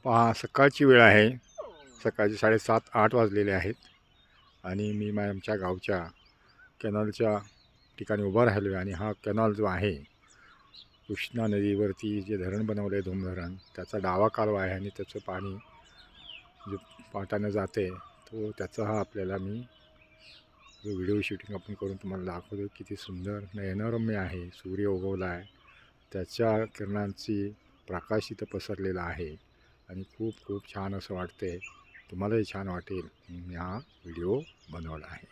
पहा सकाळची वेळ आहे. सकाळचे 7:30-8 वाजलेले आहेत आणि मी आमच्या गावच्या कॅनॉलच्या ठिकाणी उभा राहिलो आहे. आणि हा कॅनॉल जो आहे कृष्णा नदीवरती जे धरण बनवलं आहे धोम धरण, त्याचा डावा कालवा आहे आणि त्याचं पाणी जे पाटानं जाते तो त्याचा हा आपल्याला मी जो व्हिडिओ शूटिंग आपण करून तुम्हाला दाखवतो. किती सुंदर नयनरम्य आहे. सूर्य उगवला आहे, त्याच्या किरणांची प्रकाश इथं पसरलेला आहे आणि खूप खूप छान असं वाटते. तुम्हालाही छान वाटेल म्हणून मी हा व्हिडिओ बनवला आहे.